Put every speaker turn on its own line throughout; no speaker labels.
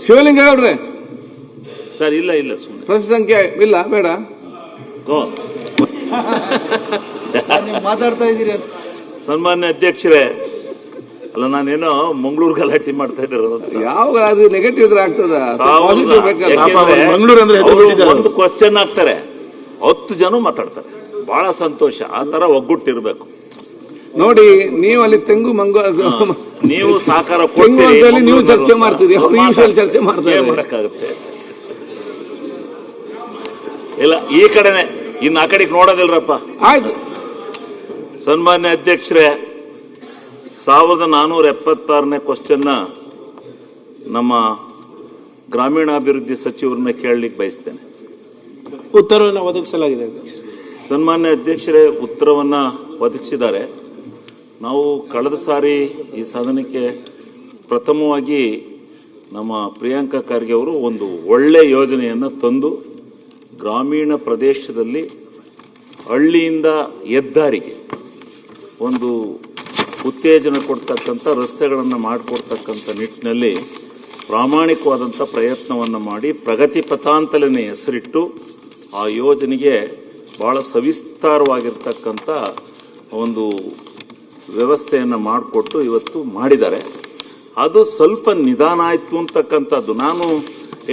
ಶಿವಲಿಂಗೇಗೌಡ್ರೆ
sir ಇಲ್ಲ ಇಲ್ಲ ಸುಮ್ಮನೆ
ಪ್ರಶ್ನೆ ಸಂಖ್ಯೆ ಇಲ್ಲ ಬೇಡ ಮಾತಾಡ್ತಾ ಇದ್ದೀರಿ.
ಸನ್ಮಾನ್ಯ ಅಧ್ಯಕ್ಷರೇ, ಅಲ್ಲ ನಾನೇನೋ ಮಂಗಳೂರು ಗಲಾಟೆ ಮಾಡ್ತಾ ಇದ್ದಾರೆ.
ಯಾವ ಅದು ನೆಗೆಟಿವ್ ಇದ್ರೆ ಆಗ್ತದ,
ಒಂದು ಕ್ವಶನ್ ಹಾಕ್ತಾರೆ, 10 ಜನ ಮಾತಾಡ್ತಾರೆ. ಬಹಳ ಸಂತೋಷ. ಆ ತರ ಒಗ್ಗಟ್ಟಿರ್ಬೇಕು
ನೋಡಿ. ನೀವು ಅಲ್ಲಿ ತೆಂಗು
ನೀವು ಸಹಕಾರ
ತೆಂಗು ನೀವು ಚರ್ಚೆ ಮಾಡ್ತಿದ್ದೀರಿ, ಅವ್ರು ಈ ವಿಷಯ ಚರ್ಚೆ ಮಾಡ್ತಾರೆ.
ಮಾಡಕ್ಕಾಗುತ್ತೆ ಇಲ್ಲ, ಈ ಕಡೆನೆ ಇನ್ನು ಆ ಕಡೆಗೆ ನೋಡೋದಿಲ್ರಪ್ಪ.
ಆಯ್ತು.
ಸನ್ಮಾನ್ಯ ಅಧ್ಯಕ್ಷರೇ, 1476ನೇ ಕ್ವಶನ್ ನಮ್ಮ ಗ್ರಾಮೀಣಾಭಿವೃದ್ಧಿ ಸಚಿವರನ್ನ ಕೇಳಲಿಕ್ಕೆ ಬಯಸ್ತೇನೆ.
ಉತ್ತರವನ್ನು ಒದಗಿಸಲಾಗಿದೆ.
ಸನ್ಮಾನ್ಯ ಅಧ್ಯಕ್ಷರೇ, ಉತ್ತರವನ್ನ ಒದಗಿಸಿದ್ದಾರೆ. ನಾವು ಕಳೆದ ಸಾರಿ ಈ ಸಾಧನಕ್ಕೆ ಪ್ರಥಮವಾಗಿ ನಮ್ಮ ಪ್ರಿಯಾಂಕಾ ಖರ್ಗೆ ಅವರು ಒಂದು ಒಳ್ಳೆ ಯೋಜನೆಯನ್ನು ತಂದು ಗ್ರಾಮೀಣ ಪ್ರದೇಶದಲ್ಲಿ ಹಳ್ಳಿಯಿಂದ ಹೆದ್ದಾರಿಗೆ ಒಂದು ಉತ್ತೇಜನ ಕೊಡ್ತಕ್ಕಂಥ, ರಸ್ತೆಗಳನ್ನು ಮಾಡಿಕೊಡ್ತಕ್ಕಂಥ ನಿಟ್ಟಿನಲ್ಲಿ ಪ್ರಾಮಾಣಿಕವಾದಂಥ ಪ್ರಯತ್ನವನ್ನು ಮಾಡಿ ಪ್ರಗತಿ ಪಥಾಂತಲನೆ ಹೆಸರಿಟ್ಟು ಆ ಯೋಜನೆಗೆ ಬಹಳ ಸವಿಸ್ತಾರವಾಗಿರ್ತಕ್ಕಂಥ ಒಂದು ವ್ಯವಸ್ಥೆಯನ್ನು ಮಾಡಿಕೊಟ್ಟು ಇವತ್ತು ಮಾಡಿದ್ದಾರೆ. ಅದು ಸ್ವಲ್ಪ ನಿಧಾನ ಆಯಿತು ಅಂತಕ್ಕಂಥದ್ದು. ನಾನು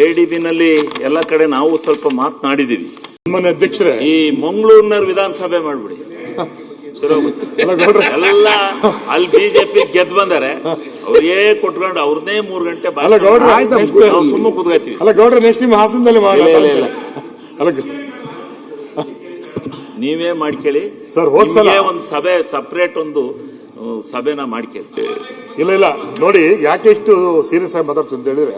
ADB-ನಲ್ಲಿ ಎಲ್ಲ ಕಡೆ ನಾವು ಸ್ವಲ್ಪ ಮಾತನಾಡಿದ್ದೀವಿ.
ಅಧ್ಯಕ್ಷರೇ,
ಈ ಮಂಗಳೂರಿನ ವಿಧಾನಸಭೆ ಮಾಡ್ಬಿಡಿ, ಎಲ್ಲ ಅಲ್ಲಿ ಬಿಜೆಪಿ ಗೆದ್ದು ಬಂದಾರೆ, ಅವ್ರಿಗೆ ಕೊಟ್ಕೊಂಡು ಅವ್ರನ್ನೇ 3 ಗಂಟೆ ಸುಮ್ಮನೆ ಕುದ್ಕೋತೀವಿ.
ಅಲ್ಲ ಗೌಡ್ರ, ನೆಕ್ಸ್ಟ್ ನಿಮ್ಮ ಹಾಸನದಲ್ಲಿ
ನೀವೇ ಮಾಡ್ಕೊಳ್ಳಿ
ಸರ್.
ಒಂದು ಸಭೆ ಸಪರೇಟ್ ಒಂದು ಸಭೆನ ಮಾಡ್ಕೊಳ್ಳಿ.
ಇಲ್ಲ ನೋಡಿ, ಯಾಕೆ ಇಷ್ಟು ಸೀರಿಯಸ್ ಆಗಿ ಮಾತಾಡ್ತು ಅಂತ ಹೇಳಿದ್ರೆ,